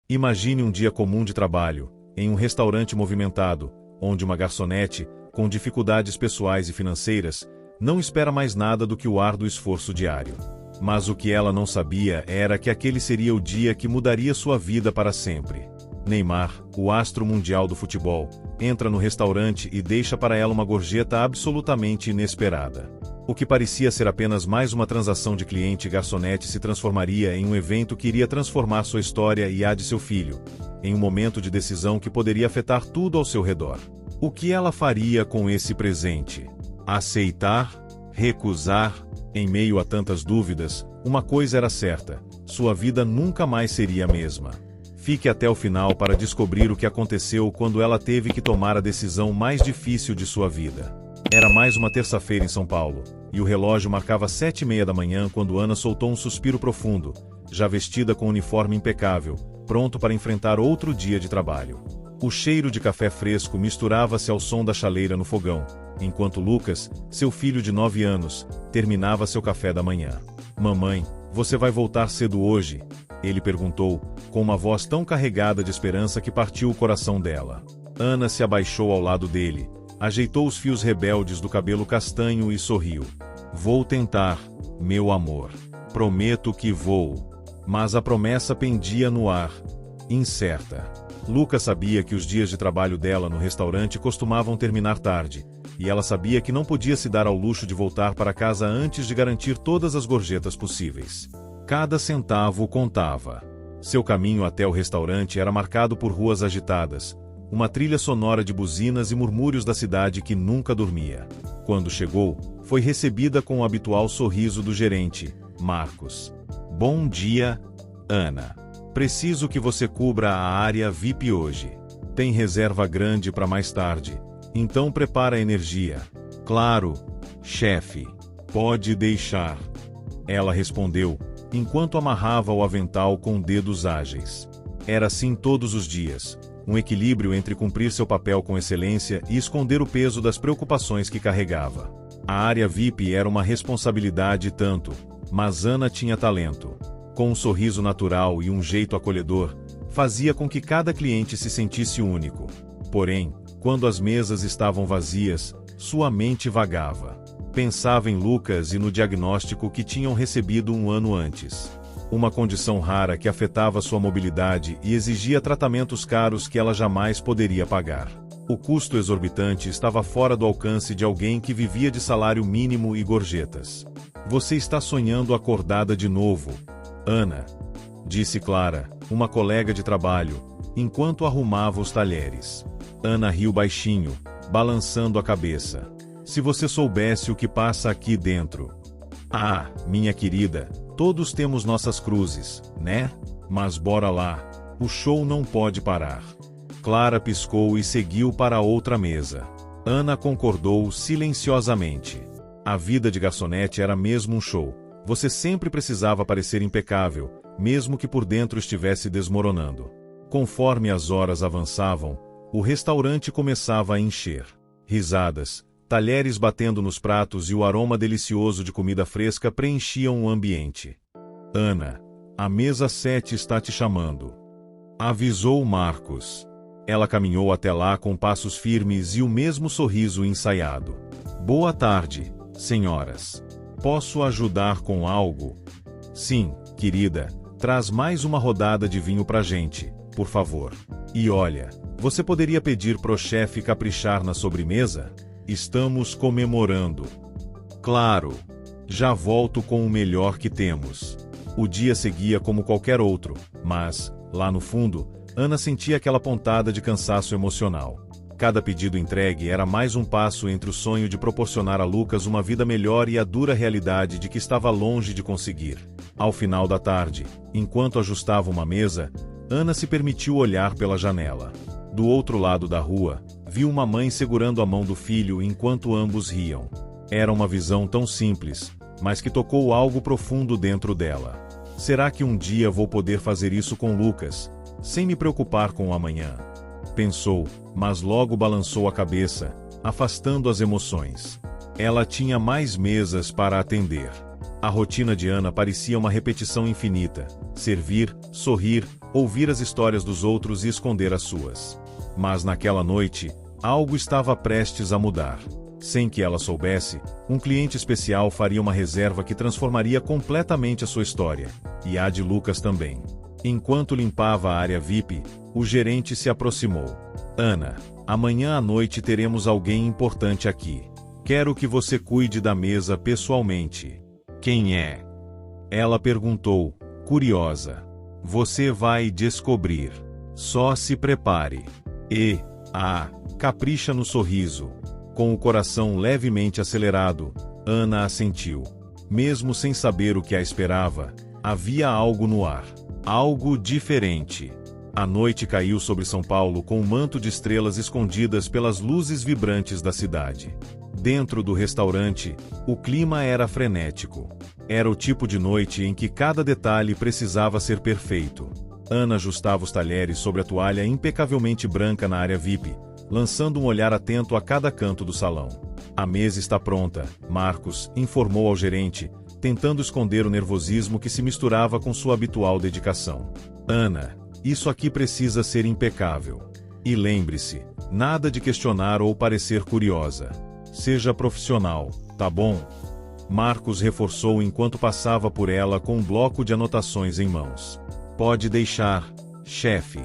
Imagine um dia comum de trabalho, em um restaurante movimentado, onde uma garçonete, com dificuldades pessoais e financeiras, não espera mais nada do que o árduo esforço diário. Mas o que ela não sabia era que aquele seria o dia que mudaria sua vida para sempre. Neymar, o astro mundial do futebol, entra no restaurante e deixa para ela uma gorjeta absolutamente inesperada. O que parecia ser apenas mais uma transação de cliente e garçonete se transformaria em um evento que iria transformar sua história e a de seu filho, em um momento de decisão que poderia afetar tudo ao seu redor. O que ela faria com esse presente? Aceitar? Recusar? Em meio a tantas dúvidas, uma coisa era certa: sua vida nunca mais seria a mesma. Fique até o final para descobrir o que aconteceu quando ela teve que tomar a decisão mais difícil de sua vida. Era mais uma terça-feira em São Paulo, e o relógio marcava 7h30 da manhã quando Ana soltou um suspiro profundo, já vestida com um uniforme impecável, pronto para enfrentar outro dia de trabalho. O cheiro de café fresco misturava-se ao som da chaleira no fogão, enquanto Lucas, seu filho de 9 anos, terminava seu café da manhã. "Mamãe, você vai voltar cedo hoje?" ele perguntou, com uma voz tão carregada de esperança que partiu o coração dela. Ana se abaixou ao lado dele, ajeitou os fios rebeldes do cabelo castanho e sorriu. "Vou tentar, meu amor. Prometo que vou." Mas a promessa pendia no ar, incerta. Lucas sabia que os dias de trabalho dela no restaurante costumavam terminar tarde, e ela sabia que não podia se dar ao luxo de voltar para casa antes de garantir todas as gorjetas possíveis. Cada centavo contava. Seu caminho até o restaurante era marcado por ruas agitadas, uma trilha sonora de buzinas e murmúrios da cidade que nunca dormia. Quando chegou, foi recebida com o habitual sorriso do gerente, Marcos. "Bom dia, Ana. Preciso que você cubra a área VIP hoje. Tem reserva grande para mais tarde, então prepara a energia." "Claro, chefe. Pode deixar." Ela respondeu, enquanto amarrava o avental com dedos ágeis. Era assim todos os dias, um equilíbrio entre cumprir seu papel com excelência e esconder o peso das preocupações que carregava. A área VIP era uma responsabilidade tanto, mas Ana tinha talento. Com um sorriso natural e um jeito acolhedor, fazia com que cada cliente se sentisse único. Porém, quando as mesas estavam vazias, sua mente vagava. Pensava em Lucas e no diagnóstico que tinham recebido um ano antes. Uma condição rara que afetava sua mobilidade e exigia tratamentos caros que ela jamais poderia pagar. O custo exorbitante estava fora do alcance de alguém que vivia de salário mínimo e gorjetas. "Você está sonhando acordada de novo, Ana", disse Clara, uma colega de trabalho, enquanto arrumava os talheres. Ana riu baixinho, balançando a cabeça. "Se você soubesse o que passa aqui dentro." "Ah, minha querida, todos temos nossas cruzes, né? Mas bora lá, o show não pode parar." Clara piscou e seguiu para outra mesa. Ana concordou silenciosamente. A vida de garçonete era mesmo um show. Você sempre precisava parecer impecável, mesmo que por dentro estivesse desmoronando. Conforme as horas avançavam, o restaurante começava a encher. Risadas, talheres batendo nos pratos e o aroma delicioso de comida fresca preenchiam o ambiente. "Ana, a mesa 7 está te chamando", avisou Marcos. Ela caminhou até lá com passos firmes e o mesmo sorriso ensaiado. "Boa tarde, senhoras. Posso ajudar com algo?" "Sim, querida, traz mais uma rodada de vinho pra gente, por favor. E olha, você poderia pedir pro chefe caprichar na sobremesa? Estamos comemorando." "Claro. Já volto com o melhor que temos." O dia seguia como qualquer outro, mas, lá no fundo, Ana sentia aquela pontada de cansaço emocional. Cada pedido entregue era mais um passo entre o sonho de proporcionar a Lucas uma vida melhor e a dura realidade de que estava longe de conseguir. Ao final da tarde, enquanto ajustava uma mesa, Ana se permitiu olhar pela janela. Do outro lado da rua, viu uma mãe segurando a mão do filho enquanto ambos riam. Era uma visão tão simples, mas que tocou algo profundo dentro dela. "Será que um dia vou poder fazer isso com Lucas, sem me preocupar com o amanhã?" pensou, mas logo balançou a cabeça, afastando as emoções. Ela tinha mais mesas para atender. A rotina de Ana parecia uma repetição infinita: servir, sorrir, ouvir as histórias dos outros e esconder as suas. Mas naquela noite, algo estava prestes a mudar. Sem que ela soubesse, um cliente especial faria uma reserva que transformaria completamente a sua história, e a de Lucas também. Enquanto limpava a área VIP, o gerente se aproximou. Ana, amanhã à noite teremos alguém importante aqui. Quero que você cuide da mesa pessoalmente. Quem é? Ela perguntou, curiosa. Você vai descobrir. Só se prepare. Capricha no sorriso. Com o coração levemente acelerado, Ana assentiu. Mesmo sem saber o que a esperava, havia algo no ar. Algo diferente. A noite caiu sobre São Paulo com um manto de estrelas escondidas pelas luzes vibrantes da cidade. Dentro do restaurante, o clima era frenético. Era o tipo de noite em que cada detalhe precisava ser perfeito. Ana ajustava os talheres sobre a toalha impecavelmente branca na área VIP, lançando um olhar atento a cada canto do salão. A mesa está pronta, Marcos informou ao gerente, tentando esconder o nervosismo que se misturava com sua habitual dedicação. Ana, isso aqui precisa ser impecável. E lembre-se, nada de questionar ou parecer curiosa. Seja profissional, tá bom? Marcos reforçou enquanto passava por ela com um bloco de anotações em mãos. Pode deixar, chefe.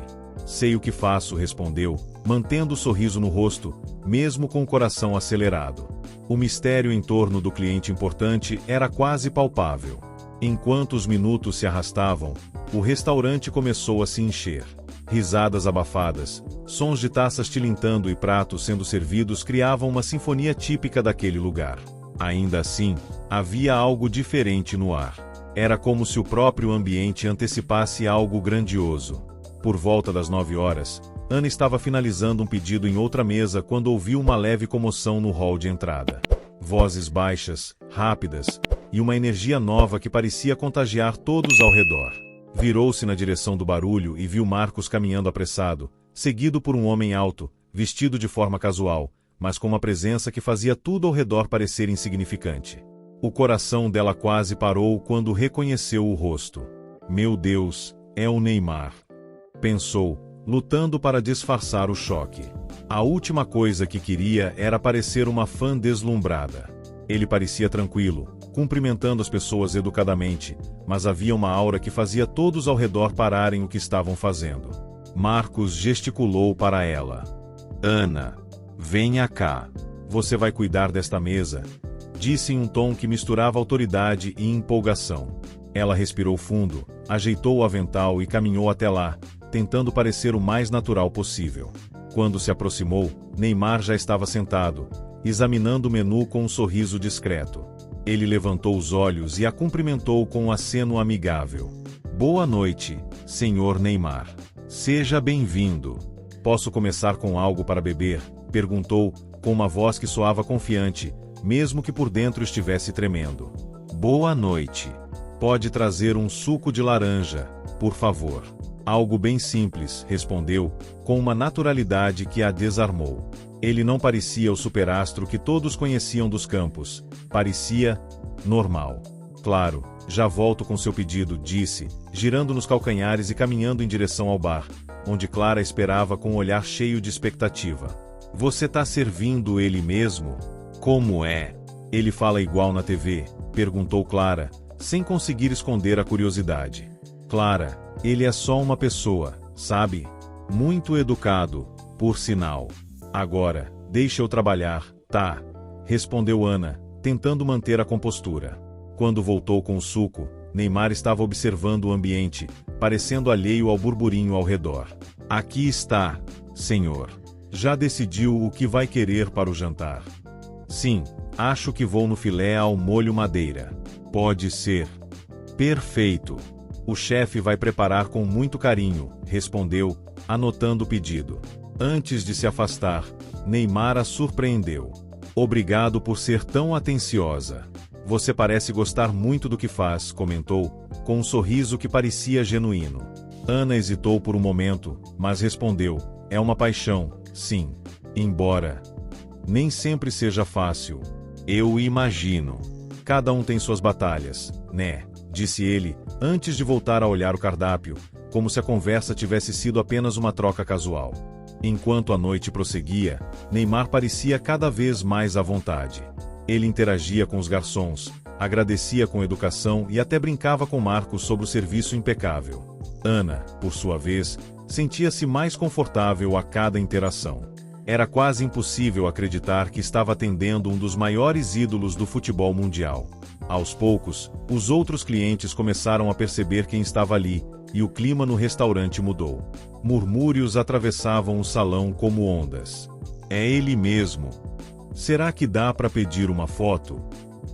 Sei o que faço, respondeu, mantendo o sorriso no rosto, mesmo com o coração acelerado. O mistério em torno do cliente importante era quase palpável. Enquanto os minutos se arrastavam, o restaurante começou a se encher. Risadas abafadas, sons de taças tilintando e pratos sendo servidos criavam uma sinfonia típica daquele lugar. Ainda assim, havia algo diferente no ar. Era como se o próprio ambiente antecipasse algo grandioso. Por volta das 9 horas, Ana estava finalizando um pedido em outra mesa quando ouviu uma leve comoção no hall de entrada. Vozes baixas, rápidas, e uma energia nova que parecia contagiar todos ao redor. Virou-se na direção do barulho e viu Marcos caminhando apressado, seguido por um homem alto, vestido de forma casual, mas com uma presença que fazia tudo ao redor parecer insignificante. O coração dela quase parou quando reconheceu o rosto. Meu Deus, é o Neymar. Pensou, lutando para disfarçar o choque. A última coisa que queria era parecer uma fã deslumbrada. Ele parecia tranquilo, cumprimentando as pessoas educadamente, mas havia uma aura que fazia todos ao redor pararem o que estavam fazendo. Marcos gesticulou para ela. Ana, venha cá. Você vai cuidar desta mesa, disse em um tom que misturava autoridade e empolgação. Ela respirou fundo, ajeitou o avental e caminhou até lá, tentando parecer o mais natural possível. Quando se aproximou, Neymar já estava sentado, examinando o menu com um sorriso discreto. Ele levantou os olhos e a cumprimentou com um aceno amigável. Boa noite, senhor Neymar. Seja bem-vindo. Posso começar com algo para beber? Perguntou, com uma voz que soava confiante, mesmo que por dentro estivesse tremendo. Boa noite. Pode trazer um suco de laranja, por favor. Algo bem simples, respondeu, com uma naturalidade que a desarmou. Ele não parecia o superastro que todos conheciam dos campos. Parecia normal. Claro, já volto com seu pedido, disse, girando nos calcanhares e caminhando em direção ao bar, onde Clara esperava com um olhar cheio de expectativa. Você tá servindo ele mesmo? Como é? Ele fala igual na TV? Perguntou Clara, sem conseguir esconder a curiosidade. Clara, ele é só uma pessoa, sabe? Muito educado, por sinal. Agora, deixa eu trabalhar, tá? Respondeu Ana, tentando manter a compostura. Quando voltou com o suco, Neymar estava observando o ambiente, parecendo alheio ao burburinho ao redor. Aqui está, senhor. Já decidiu o que vai querer para o jantar? Sim, acho que vou no filé ao molho madeira. Pode ser. Perfeito. O chefe vai preparar com muito carinho, respondeu, anotando o pedido. Antes de se afastar, Neymar a surpreendeu. Obrigado por ser tão atenciosa. Você parece gostar muito do que faz, comentou, com um sorriso que parecia genuíno. Ana hesitou por um momento, mas respondeu, é uma paixão, sim. Embora nem sempre seja fácil. Eu imagino. Cada um tem suas batalhas, né? Disse ele, antes de voltar a olhar o cardápio, como se a conversa tivesse sido apenas uma troca casual. Enquanto a noite prosseguia, Neymar parecia cada vez mais à vontade. Ele interagia com os garçons, agradecia com educação e até brincava com Marcos sobre o serviço impecável. Ana, por sua vez, sentia-se mais confortável a cada interação. Era quase impossível acreditar que estava atendendo um dos maiores ídolos do futebol mundial. Aos poucos, os outros clientes começaram a perceber quem estava ali, e o clima no restaurante mudou. Murmúrios atravessavam o salão como ondas. É ele mesmo. Será que dá para pedir uma foto?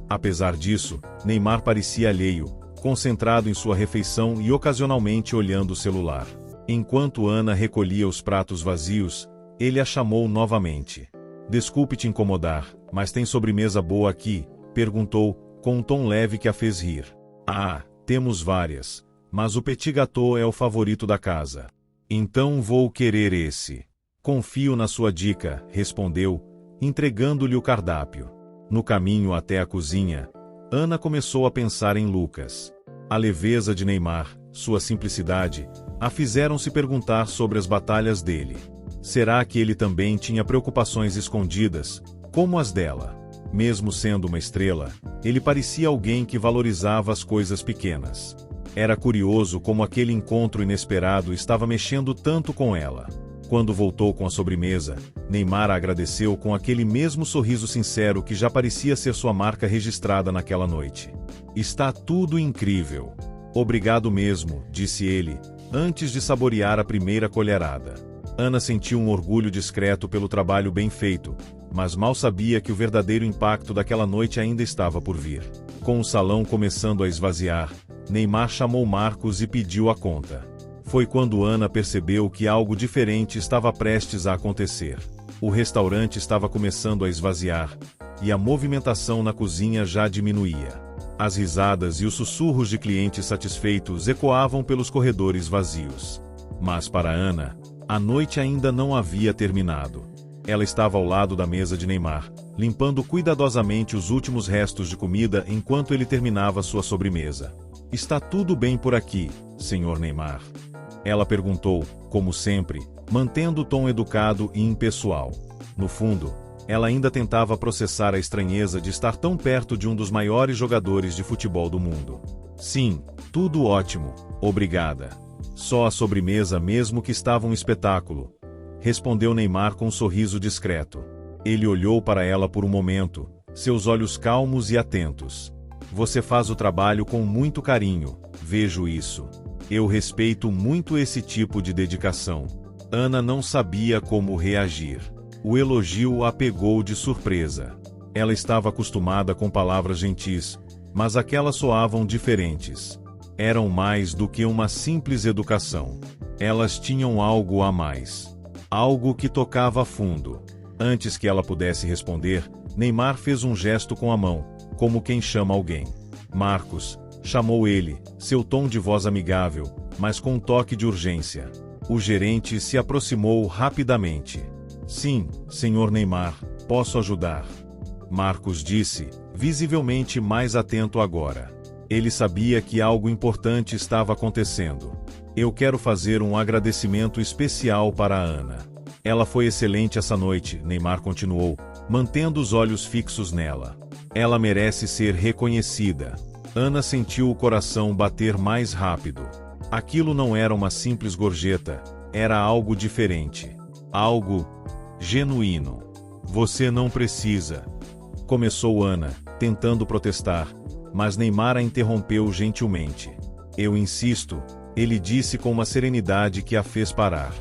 Apesar disso, Neymar parecia alheio, concentrado em sua refeição e ocasionalmente olhando o celular. Enquanto Ana recolhia os pratos vazios, ele a chamou novamente. "Desculpe te incomodar, mas tem sobremesa boa aqui?", perguntou, com um tom leve que a fez rir. "Ah, temos várias, mas o petit gâteau é o favorito da casa. Então vou querer esse." "Confio na sua dica", respondeu, entregando-lhe o cardápio. No caminho até a cozinha, Ana começou a pensar em Lucas. A leveza de Neymar, sua simplicidade, a fizeram se perguntar sobre as batalhas dele. Será que ele também tinha preocupações escondidas, como as dela? Mesmo sendo uma estrela, ele parecia alguém que valorizava as coisas pequenas. Era curioso como aquele encontro inesperado estava mexendo tanto com ela. Quando voltou com a sobremesa, Neymar a agradeceu com aquele mesmo sorriso sincero que já parecia ser sua marca registrada naquela noite. "Está tudo incrível. Obrigado mesmo", disse ele, antes de saborear a primeira colherada. Ana sentiu um orgulho discreto pelo trabalho bem feito, mas mal sabia que o verdadeiro impacto daquela noite ainda estava por vir. Com o salão começando a esvaziar, Neymar chamou Marcos e pediu a conta. Foi quando Ana percebeu que algo diferente estava prestes a acontecer. O restaurante estava começando a esvaziar, e a movimentação na cozinha já diminuía. As risadas e os sussurros de clientes satisfeitos ecoavam pelos corredores vazios. Mas para Ana, a noite ainda não havia terminado. Ela estava ao lado da mesa de Neymar, limpando cuidadosamente os últimos restos de comida enquanto ele terminava sua sobremesa. "Está tudo bem por aqui, senhor Neymar?", ela perguntou, como sempre, mantendo o tom educado e impessoal. No fundo, ela ainda tentava processar a estranheza de estar tão perto de um dos maiores jogadores de futebol do mundo. "Sim, tudo ótimo, obrigada. Só a sobremesa mesmo que estava um espetáculo", respondeu Neymar com um sorriso discreto. Ele olhou para ela por um momento, seus olhos calmos e atentos. "Você faz o trabalho com muito carinho, vejo isso. Eu respeito muito esse tipo de dedicação." Ana não sabia como reagir. O elogio a pegou de surpresa. Ela estava acostumada com palavras gentis, mas aquelas soavam diferentes. Eram mais do que uma simples educação. Elas tinham algo a mais. Algo que tocava fundo. Antes que ela pudesse responder, Neymar fez um gesto com a mão, como quem chama alguém. "Marcos", chamou ele, seu tom de voz amigável, mas com um toque de urgência. O gerente se aproximou rapidamente. "Sim, senhor Neymar, posso ajudar?", Marcos disse, visivelmente mais atento agora. Ele sabia que algo importante estava acontecendo. "Eu quero fazer um agradecimento especial para a Ana. Ela foi excelente essa noite", Neymar continuou, mantendo os olhos fixos nela. "Ela merece ser reconhecida." Ana sentiu o coração bater mais rápido. Aquilo não era uma simples gorjeta, era algo diferente. Algo genuíno. "Você não precisa", começou Ana, tentando protestar, mas Neymar a interrompeu gentilmente. "Eu insisto", ele disse com uma serenidade que a fez parar.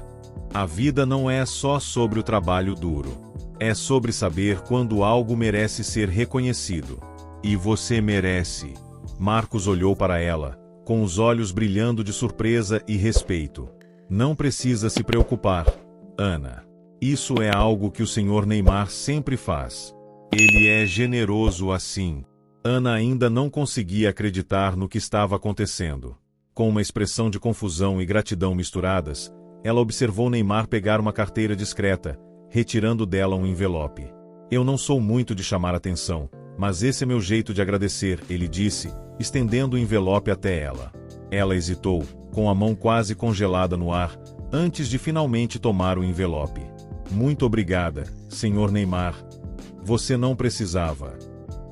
"A vida não é só sobre o trabalho duro. É sobre saber quando algo merece ser reconhecido. E você merece." Marcos olhou para ela, com os olhos brilhando de surpresa e respeito. "Não precisa se preocupar, Ana. Isso é algo que o senhor Neymar sempre faz. Ele é generoso assim." Ana ainda não conseguia acreditar no que estava acontecendo. Com uma expressão de confusão e gratidão misturadas, ela observou Neymar pegar uma carteira discreta, retirando dela um envelope. "Eu não sou muito de chamar atenção, mas esse é meu jeito de agradecer", ele disse, estendendo o envelope até ela. Ela hesitou, com a mão quase congelada no ar, antes de finalmente tomar o envelope. Muito obrigada, Sr. Neymar. Você não precisava.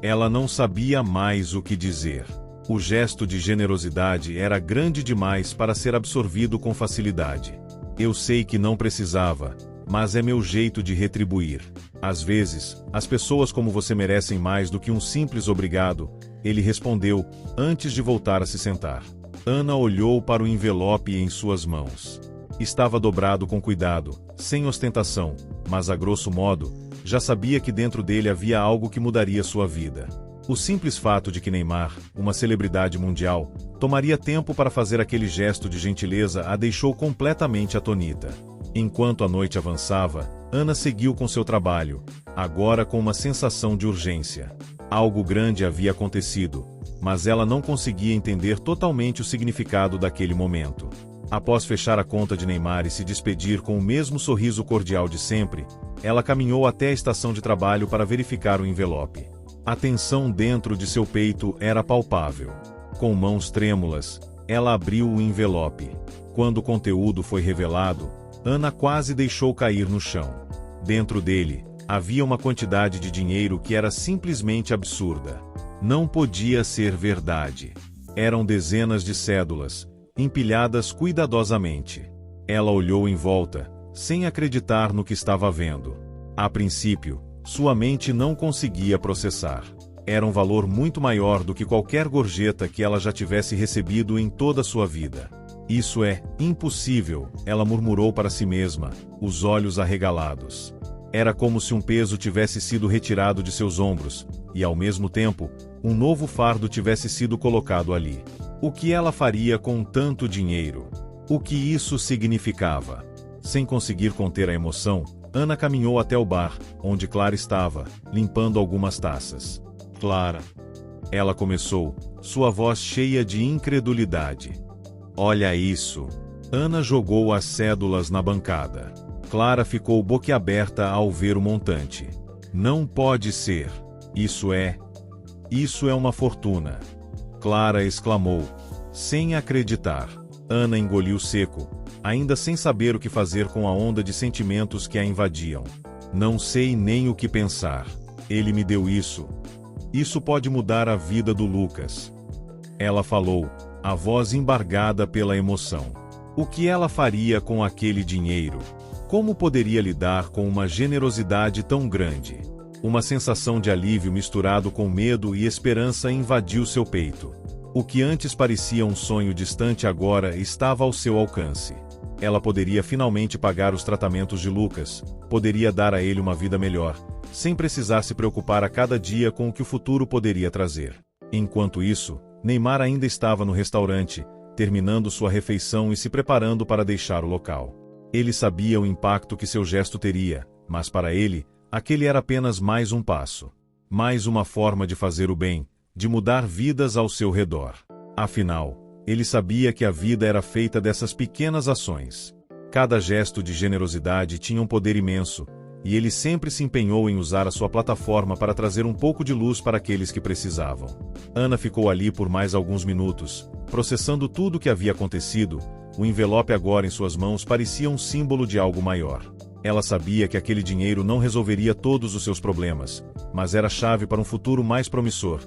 Ela não sabia mais o que dizer. O gesto de generosidade era grande demais para ser absorvido com facilidade. Eu sei que não precisava, mas é meu jeito de retribuir. Às vezes, as pessoas como você merecem mais do que um simples obrigado, ele respondeu, antes de voltar a se sentar. Ana olhou para o envelope em suas mãos. Estava dobrado com cuidado, sem ostentação, mas a grosso modo, já sabia que dentro dele havia algo que mudaria sua vida. O simples fato de que Neymar, uma celebridade mundial, tomaria tempo para fazer aquele gesto de gentileza a deixou completamente atônita. Enquanto a noite avançava, Ana seguiu com seu trabalho, agora com uma sensação de urgência. Algo grande havia acontecido, mas ela não conseguia entender totalmente o significado daquele momento. Após fechar a conta de Neymar e se despedir com o mesmo sorriso cordial de sempre, ela caminhou até a estação de trabalho para verificar o envelope. A tensão dentro de seu peito era palpável. Com mãos trêmulas, ela abriu o envelope. Quando o conteúdo foi revelado, Ana quase deixou cair no chão. Dentro dele, havia uma quantidade de dinheiro que era simplesmente absurda. Não podia ser verdade. Eram dezenas de cédulas, empilhadas cuidadosamente. Ela olhou em volta, sem acreditar no que estava vendo. A princípio, sua mente não conseguia processar. Era um valor muito maior do que qualquer gorjeta que ela já tivesse recebido em toda a sua vida. Isso é impossível, ela murmurou para si mesma, os olhos arregalados. Era como se um peso tivesse sido retirado de seus ombros, e ao mesmo tempo, um novo fardo tivesse sido colocado ali. O que ela faria com tanto dinheiro? O que isso significava? Sem conseguir conter a emoção, Ana caminhou até o bar, onde Clara estava, limpando algumas taças. Clara. Ela começou, sua voz cheia de incredulidade. Olha isso. Ana jogou as cédulas na bancada. Clara ficou boquiaberta ao ver o montante. Não pode ser. Isso é uma fortuna. Clara exclamou, sem acreditar. Ana engoliu seco, ainda sem saber o que fazer com a onda de sentimentos que a invadiam. Não sei nem o que pensar. Ele me deu isso. Isso pode mudar a vida do Lucas. Ela falou, a voz embargada pela emoção. O que ela faria com aquele dinheiro? Como poderia lidar com uma generosidade tão grande? Uma sensação de alívio misturado com medo e esperança invadiu seu peito. O que antes parecia um sonho distante agora estava ao seu alcance. Ela poderia finalmente pagar os tratamentos de Lucas, poderia dar a ele uma vida melhor, sem precisar se preocupar a cada dia com o que o futuro poderia trazer. Enquanto isso, Neymar ainda estava no restaurante, terminando sua refeição e se preparando para deixar o local. Ele sabia o impacto que seu gesto teria, mas para ele, aquele era apenas mais um passo. Mais uma forma de fazer o bem, de mudar vidas ao seu redor. Afinal, ele sabia que a vida era feita dessas pequenas ações. Cada gesto de generosidade tinha um poder imenso, e ele sempre se empenhou em usar a sua plataforma para trazer um pouco de luz para aqueles que precisavam. Ana ficou ali por mais alguns minutos, processando tudo o que havia acontecido. O envelope agora em suas mãos parecia um símbolo de algo maior. Ela sabia que aquele dinheiro não resolveria todos os seus problemas, mas era a chave para um futuro mais promissor,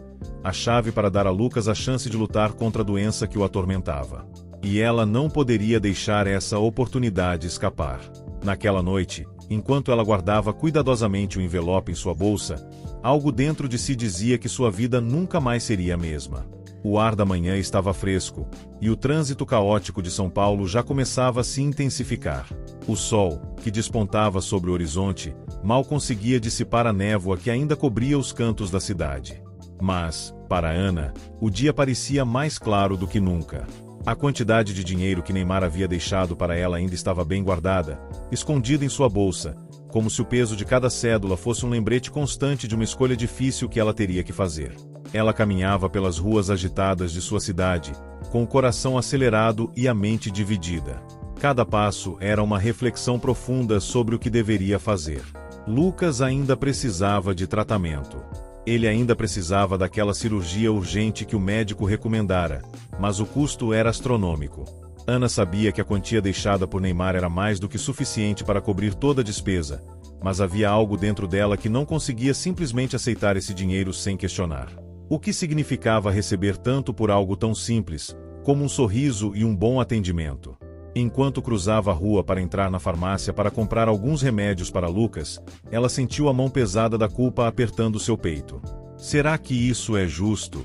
a chave para dar a Lucas a chance de lutar contra a doença que o atormentava. E ela não poderia deixar essa oportunidade escapar. Naquela noite, enquanto ela guardava cuidadosamente o envelope em sua bolsa, algo dentro de si dizia que sua vida nunca mais seria a mesma. O ar da manhã estava fresco, e o trânsito caótico de São Paulo já começava a se intensificar. O sol, que despontava sobre o horizonte, mal conseguia dissipar a névoa que ainda cobria os cantos da cidade. Mas, para Ana, o dia parecia mais claro do que nunca. A quantidade de dinheiro que Neymar havia deixado para ela ainda estava bem guardada, escondida em sua bolsa, como se o peso de cada cédula fosse um lembrete constante de uma escolha difícil que ela teria que fazer. Ela caminhava pelas ruas agitadas de sua cidade, com o coração acelerado e a mente dividida. Cada passo era uma reflexão profunda sobre o que deveria fazer. Lucas ainda precisava de tratamento. Ele ainda precisava daquela cirurgia urgente que o médico recomendara, mas o custo era astronômico. Ana sabia que a quantia deixada por Neymar era mais do que suficiente para cobrir toda a despesa, mas havia algo dentro dela que não conseguia simplesmente aceitar esse dinheiro sem questionar. O que significava receber tanto por algo tão simples, como um sorriso e um bom atendimento? Enquanto cruzava a rua para entrar na farmácia para comprar alguns remédios para Lucas, ela sentiu a mão pesada da culpa apertando seu peito. Será que isso é justo?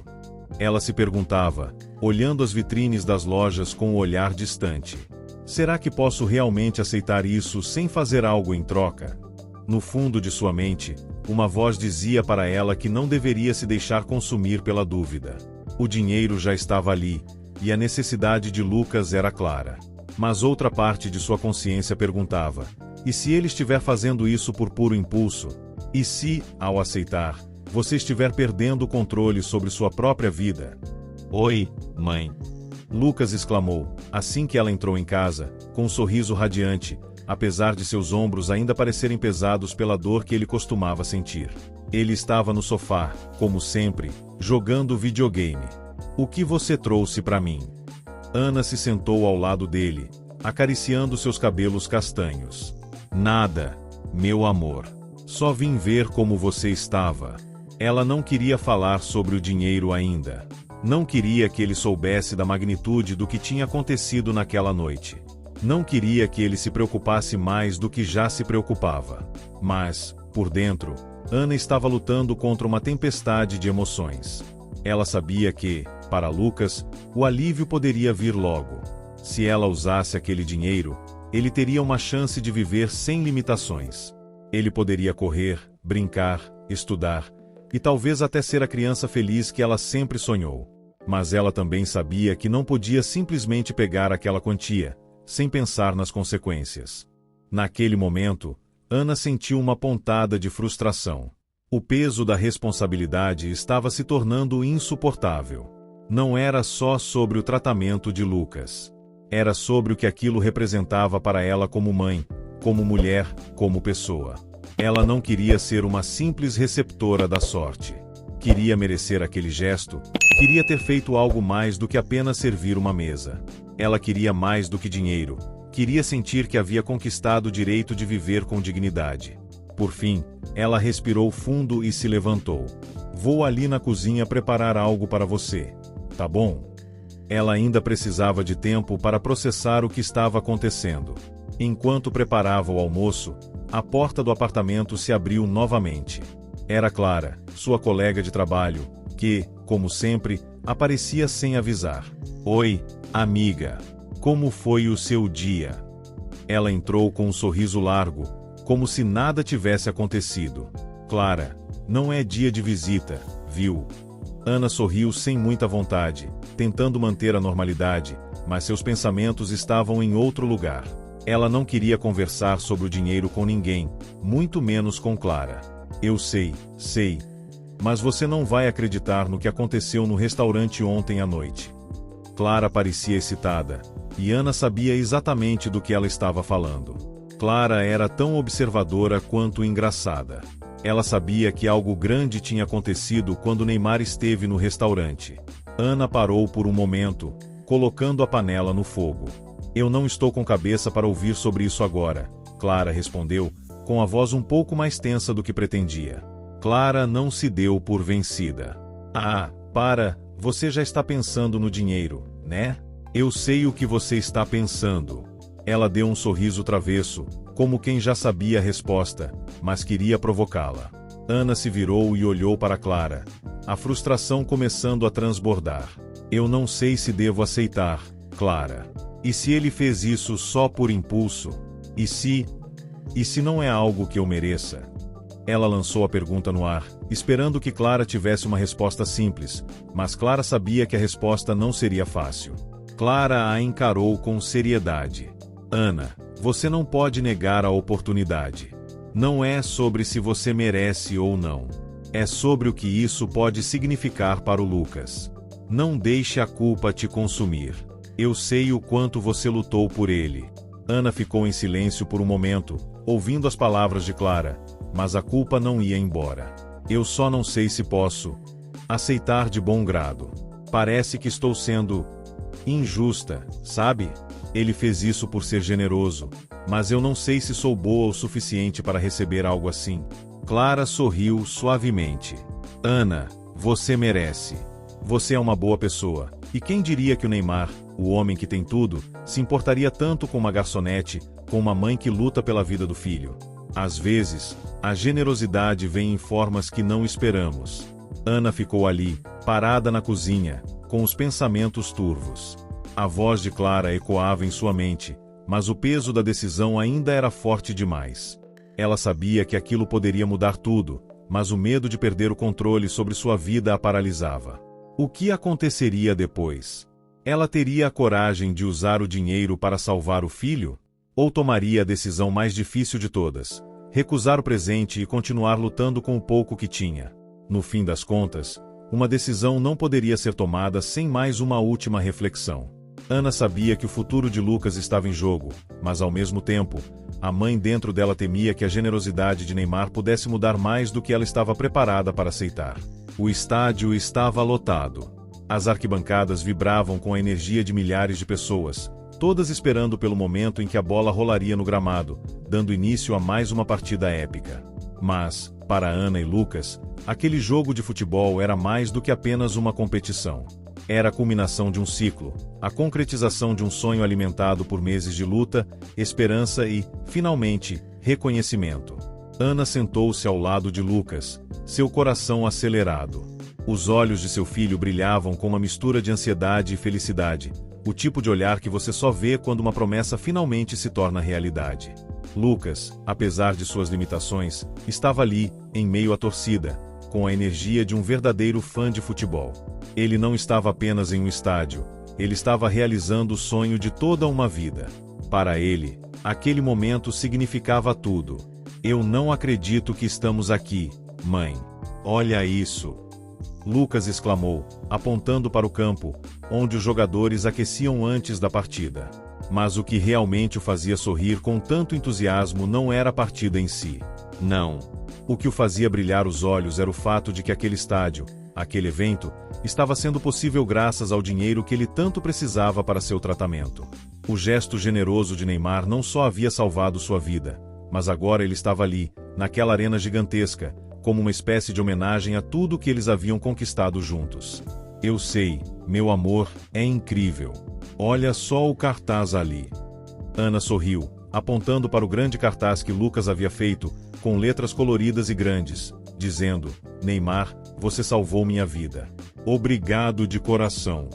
Ela se perguntava, olhando as vitrines das lojas com um olhar distante. Será que posso realmente aceitar isso sem fazer algo em troca? No fundo de sua mente, uma voz dizia para ela que não deveria se deixar consumir pela dúvida. O dinheiro já estava ali, e a necessidade de Lucas era clara. Mas outra parte de sua consciência perguntava, e se ele estiver fazendo isso por puro impulso? E se, ao aceitar, você estiver perdendo o controle sobre sua própria vida? Oi, mãe. Lucas exclamou, assim que ela entrou em casa, com um sorriso radiante, apesar de seus ombros ainda parecerem pesados pela dor que ele costumava sentir. Ele estava no sofá, como sempre, jogando videogame. O que você trouxe para mim? Ana se sentou ao lado dele, acariciando seus cabelos castanhos. Nada, meu amor. Só vim ver como você estava. Ela não queria falar sobre o dinheiro ainda. Não queria que ele soubesse da magnitude do que tinha acontecido naquela noite. Não queria que ele se preocupasse mais do que já se preocupava. Mas, por dentro, Ana estava lutando contra uma tempestade de emoções. Ela sabia que, para Lucas, o alívio poderia vir logo. Se ela usasse aquele dinheiro, ele teria uma chance de viver sem limitações. Ele poderia correr, brincar, estudar, e talvez até ser a criança feliz que ela sempre sonhou. Mas ela também sabia que não podia simplesmente pegar aquela quantia, sem pensar nas consequências. Naquele momento, Ana sentiu uma pontada de frustração. O peso da responsabilidade estava se tornando insuportável. Não era só sobre o tratamento de Lucas. Era sobre o que aquilo representava para ela como mãe, como mulher, como pessoa. Ela não queria ser uma simples receptora da sorte. Queria merecer aquele gesto, queria ter feito algo mais do que apenas servir uma mesa. Ela queria mais do que dinheiro, queria sentir que havia conquistado o direito de viver com dignidade. Por fim, ela respirou fundo e se levantou. Vou ali na cozinha preparar algo para você. Tá bom? Ela ainda precisava de tempo para processar o que estava acontecendo. Enquanto preparava o almoço, a porta do apartamento se abriu novamente. Era Clara, sua colega de trabalho, que, como sempre, aparecia sem avisar. Oi, amiga. Como foi o seu dia? Ela entrou com um sorriso largo, como se nada tivesse acontecido. Clara, não é dia de visita, viu? Ana sorriu sem muita vontade, tentando manter a normalidade, mas seus pensamentos estavam em outro lugar. Ela não queria conversar sobre o dinheiro com ninguém, muito menos com Clara. Eu sei. Mas você não vai acreditar no que aconteceu no restaurante ontem à noite. Clara parecia excitada, e Ana sabia exatamente do que ela estava falando. Clara era tão observadora quanto engraçada. Ela sabia que algo grande tinha acontecido quando Neymar esteve no restaurante. Ana parou por um momento, colocando a panela no fogo. Eu não estou com cabeça para ouvir sobre isso agora, Clara respondeu, com a voz um pouco mais tensa do que pretendia. Clara não se deu por vencida. Você já está pensando no dinheiro, né? Eu sei o que você está pensando. Ela deu um sorriso travesso, como quem já sabia a resposta, mas queria provocá-la. Ana se virou e olhou para Clara, a frustração começando a transbordar. Eu não sei se devo aceitar, Clara. E se ele fez isso só por impulso? E se não é algo que eu mereça? Ela lançou a pergunta no ar, esperando que Clara tivesse uma resposta simples, mas Clara sabia que a resposta não seria fácil. Clara a encarou com seriedade. Ana, você não pode negar a oportunidade. Não é sobre se você merece ou não. É sobre o que isso pode significar para o Lucas. Não deixe a culpa te consumir. Eu sei o quanto você lutou por ele. Ana ficou em silêncio por um momento, ouvindo as palavras de Clara, mas a culpa não ia embora. Eu só não sei se posso aceitar de bom grado. Parece que estou sendo injusta, sabe? Ele fez isso por ser generoso, mas eu não sei se sou boa o suficiente para receber algo assim. Clara sorriu suavemente. Ana, você merece. Você é uma boa pessoa. E quem diria que o Neymar, o homem que tem tudo, se importaria tanto com uma garçonete, com uma mãe que luta pela vida do filho? Às vezes, a generosidade vem em formas que não esperamos. Ana ficou ali, parada na cozinha, com os pensamentos turvos. A voz de Clara ecoava em sua mente, mas o peso da decisão ainda era forte demais. Ela sabia que aquilo poderia mudar tudo, mas o medo de perder o controle sobre sua vida a paralisava. O que aconteceria depois? Ela teria a coragem de usar o dinheiro para salvar o filho? Ou tomaria a decisão mais difícil de todas, recusar o presente e continuar lutando com o pouco que tinha? No fim das contas, uma decisão não poderia ser tomada sem mais uma última reflexão. Ana sabia que o futuro de Lucas estava em jogo, mas ao mesmo tempo, a mãe dentro dela temia que a generosidade de Neymar pudesse mudar mais do que ela estava preparada para aceitar. O estádio estava lotado. As arquibancadas vibravam com a energia de milhares de pessoas, todas esperando pelo momento em que a bola rolaria no gramado, dando início a mais uma partida épica. Mas, para Ana e Lucas, aquele jogo de futebol era mais do que apenas uma competição. Era a culminação de um ciclo, a concretização de um sonho alimentado por meses de luta, esperança e, finalmente, reconhecimento. Ana sentou-se ao lado de Lucas, seu coração acelerado. Os olhos de seu filho brilhavam com uma mistura de ansiedade e felicidade, o tipo de olhar que você só vê quando uma promessa finalmente se torna realidade. Lucas, apesar de suas limitações, estava ali, em meio à torcida, com a energia de um verdadeiro fã de futebol. Ele não estava apenas em um estádio, ele estava realizando o sonho de toda uma vida. Para ele, aquele momento significava tudo. Eu não acredito que estamos aqui, mãe. Olha isso! Lucas exclamou, apontando para o campo, onde os jogadores aqueciam antes da partida. Mas o que realmente o fazia sorrir com tanto entusiasmo não era a partida em si. Não. O que o fazia brilhar os olhos era o fato de que aquele estádio, aquele evento, estava sendo possível graças ao dinheiro que ele tanto precisava para seu tratamento. O gesto generoso de Neymar não só havia salvado sua vida, mas agora ele estava ali, naquela arena gigantesca, como uma espécie de homenagem a tudo que eles haviam conquistado juntos. Eu sei, meu amor, é incrível. Olha só o cartaz ali. Ana sorriu, apontando para o grande cartaz que Lucas havia feito, com letras coloridas e grandes, dizendo: Neymar, você salvou minha vida. Obrigado de coração.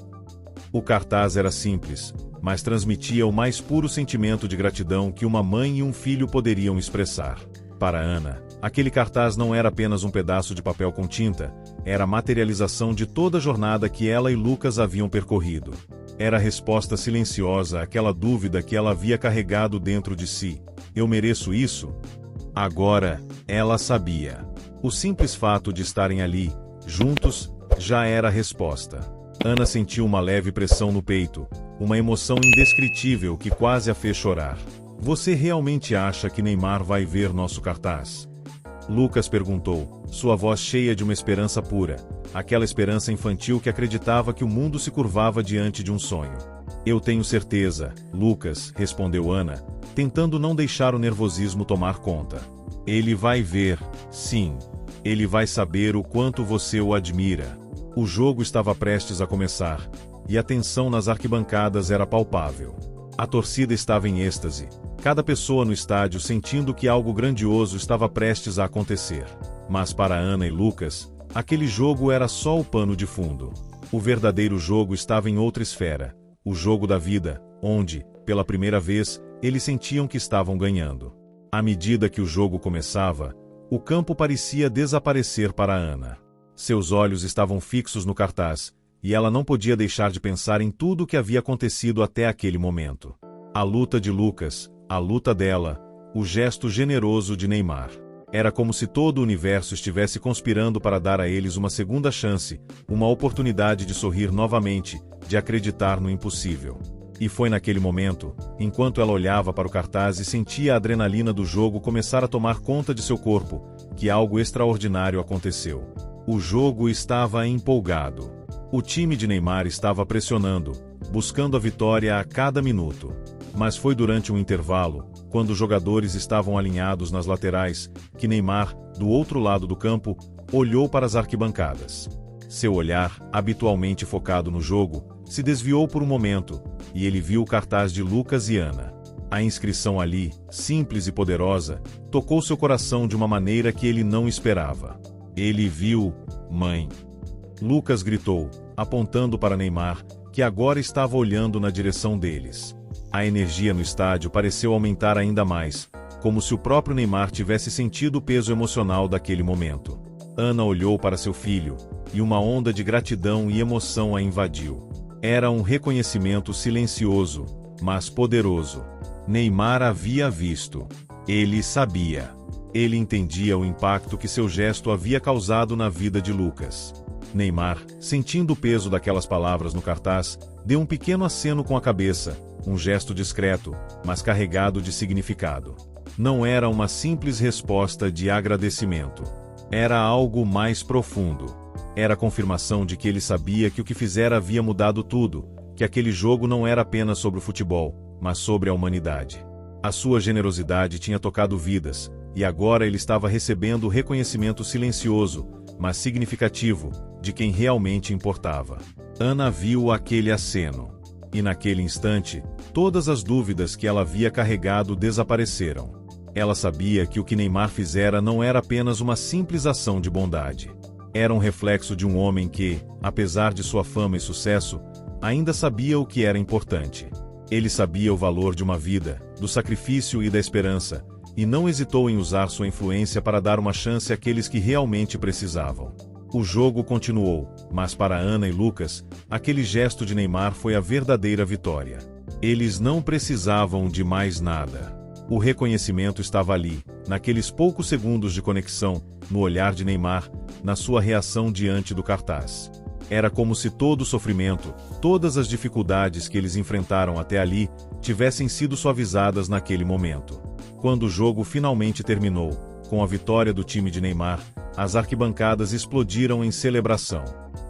O cartaz era simples, mas transmitia o mais puro sentimento de gratidão que uma mãe e um filho poderiam expressar. Para Ana, aquele cartaz não era apenas um pedaço de papel com tinta, era a materialização de toda a jornada que ela e Lucas haviam percorrido. Era a resposta silenciosa àquela dúvida que ela havia carregado dentro de si. Eu mereço isso? Agora, ela sabia. O simples fato de estarem ali, juntos, já era a resposta. Ana sentiu uma leve pressão no peito, uma emoção indescritível que quase a fez chorar. Você realmente acha que Neymar vai ver nosso cartaz? Lucas perguntou, sua voz cheia de uma esperança pura, aquela esperança infantil que acreditava que o mundo se curvava diante de um sonho. Eu tenho certeza, Lucas, respondeu Ana, tentando não deixar o nervosismo tomar conta. Ele vai ver, sim. Ele vai saber o quanto você o admira. O jogo estava prestes a começar, e a tensão nas arquibancadas era palpável. A torcida estava em êxtase, cada pessoa no estádio sentindo que algo grandioso estava prestes a acontecer. Mas para Ana e Lucas, aquele jogo era só o pano de fundo. O verdadeiro jogo estava em outra esfera, o jogo da vida, onde, pela primeira vez, eles sentiam que estavam ganhando. À medida que o jogo começava, o campo parecia desaparecer para Ana. Seus olhos estavam fixos no cartaz, e ela não podia deixar de pensar em tudo o que havia acontecido até aquele momento. A luta de Lucas, a luta dela, o gesto generoso de Neymar. Era como se todo o universo estivesse conspirando para dar a eles uma segunda chance, uma oportunidade de sorrir novamente, de acreditar no impossível. E foi naquele momento, enquanto ela olhava para o cartaz e sentia a adrenalina do jogo começar a tomar conta de seu corpo, que algo extraordinário aconteceu. O jogo estava empolgado. O time de Neymar estava pressionando, buscando a vitória a cada minuto. Mas foi durante um intervalo, quando os jogadores estavam alinhados nas laterais, que Neymar, do outro lado do campo, olhou para as arquibancadas. Seu olhar, habitualmente focado no jogo, se desviou por um momento, e ele viu o cartaz de Lucas e Ana. A inscrição ali, simples e poderosa, tocou seu coração de uma maneira que ele não esperava. Ele viu "Mãe". Lucas gritou, apontando para Neymar, que agora estava olhando na direção deles. A energia no estádio pareceu aumentar ainda mais, como se o próprio Neymar tivesse sentido o peso emocional daquele momento. Ana olhou para seu filho, e uma onda de gratidão e emoção a invadiu. Era um reconhecimento silencioso, mas poderoso. Neymar havia visto. Ele sabia. Ele entendia o impacto que seu gesto havia causado na vida de Lucas. Neymar, sentindo o peso daquelas palavras no cartaz, deu um pequeno aceno com a cabeça, um gesto discreto, mas carregado de significado. Não era uma simples resposta de agradecimento. Era algo mais profundo. Era a confirmação de que ele sabia que o que fizera havia mudado tudo, que aquele jogo não era apenas sobre o futebol, mas sobre a humanidade. A sua generosidade tinha tocado vidas, e agora ele estava recebendo o reconhecimento silencioso, mas significativo, de quem realmente importava. Ana viu aquele aceno. E naquele instante, todas as dúvidas que ela havia carregado desapareceram. Ela sabia que o que Neymar fizera não era apenas uma simples ação de bondade. Era um reflexo de um homem que, apesar de sua fama e sucesso, ainda sabia o que era importante. Ele sabia o valor de uma vida, do sacrifício e da esperança, e não hesitou em usar sua influência para dar uma chance àqueles que realmente precisavam. O jogo continuou, mas para Ana e Lucas, aquele gesto de Neymar foi a verdadeira vitória. Eles não precisavam de mais nada. O reconhecimento estava ali, naqueles poucos segundos de conexão, no olhar de Neymar, na sua reação diante do cartaz. Era como se todo o sofrimento, todas as dificuldades que eles enfrentaram até ali, tivessem sido suavizadas naquele momento. Quando o jogo finalmente terminou, com a vitória do time de Neymar, as arquibancadas explodiram em celebração.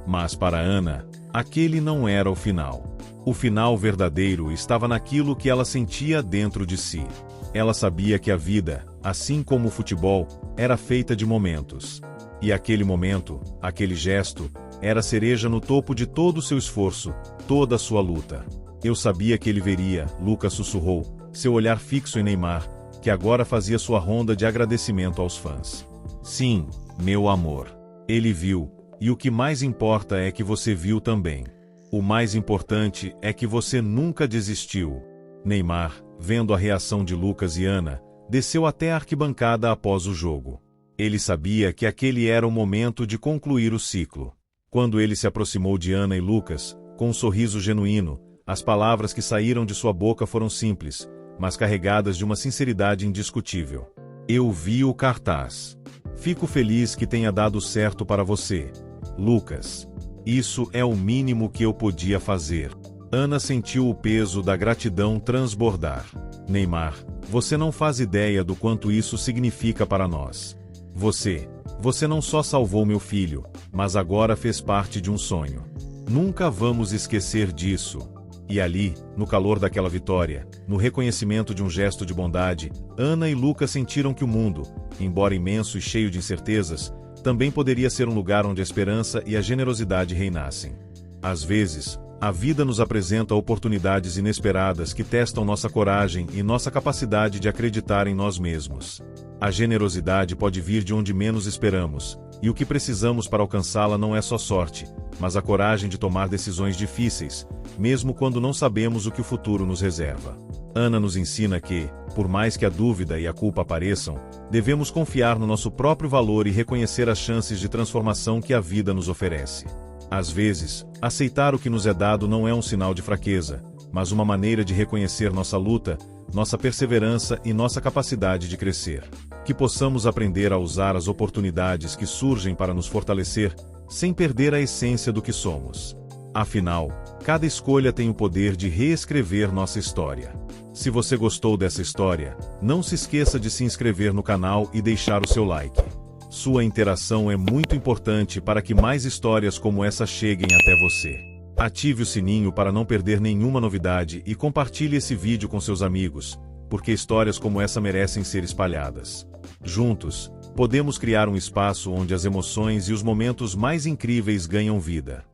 Mas para Ana, aquele não era o final. O final verdadeiro estava naquilo que ela sentia dentro de si. Ela sabia que a vida, assim como o futebol, era feita de momentos. E aquele momento, aquele gesto, era a cereja no topo de todo o seu esforço, toda a sua luta. Eu sabia que ele veria, Lucas sussurrou, seu olhar fixo em Neymar, que agora fazia sua ronda de agradecimento aos fãs. Sim, meu amor. Ele viu, e o que mais importa é que você viu também. O mais importante é que você nunca desistiu. Neymar, vendo a reação de Lucas e Ana, desceu até a arquibancada após o jogo. Ele sabia que aquele era o momento de concluir o ciclo. Quando ele se aproximou de Ana e Lucas, com um sorriso genuíno, as palavras que saíram de sua boca foram simples, mas carregadas de uma sinceridade indiscutível. Eu vi o cartaz. Fico feliz que tenha dado certo para você, Lucas. Isso é o mínimo que eu podia fazer. Ana sentiu o peso da gratidão transbordar. Neymar, você não faz ideia do quanto isso significa para nós. Você não só salvou meu filho, mas agora fez parte de um sonho. Nunca vamos esquecer disso. E ali, no calor daquela vitória, no reconhecimento de um gesto de bondade, Ana e Lucas sentiram que o mundo, embora imenso e cheio de incertezas, também poderia ser um lugar onde a esperança e a generosidade reinassem. Às vezes, a vida nos apresenta oportunidades inesperadas que testam nossa coragem e nossa capacidade de acreditar em nós mesmos. A generosidade pode vir de onde menos esperamos, e o que precisamos para alcançá-la não é só sorte, mas a coragem de tomar decisões difíceis, mesmo quando não sabemos o que o futuro nos reserva. Ana nos ensina que, por mais que a dúvida e a culpa apareçam, devemos confiar no nosso próprio valor e reconhecer as chances de transformação que a vida nos oferece. Às vezes, aceitar o que nos é dado não é um sinal de fraqueza, mas uma maneira de reconhecer nossa luta, nossa perseverança e nossa capacidade de crescer. Que possamos aprender a usar as oportunidades que surgem para nos fortalecer, sem perder a essência do que somos. Afinal, Cada escolha tem o poder de reescrever nossa história. Se você gostou dessa história, não se esqueça de se inscrever no canal e deixar o seu like. Sua interação é muito importante para que mais histórias como essa cheguem até você. Ative o sininho para não perder nenhuma novidade e compartilhe esse vídeo com seus amigos, porque histórias como essa merecem ser espalhadas. Juntos, podemos criar um espaço onde as emoções e os momentos mais incríveis ganham vida.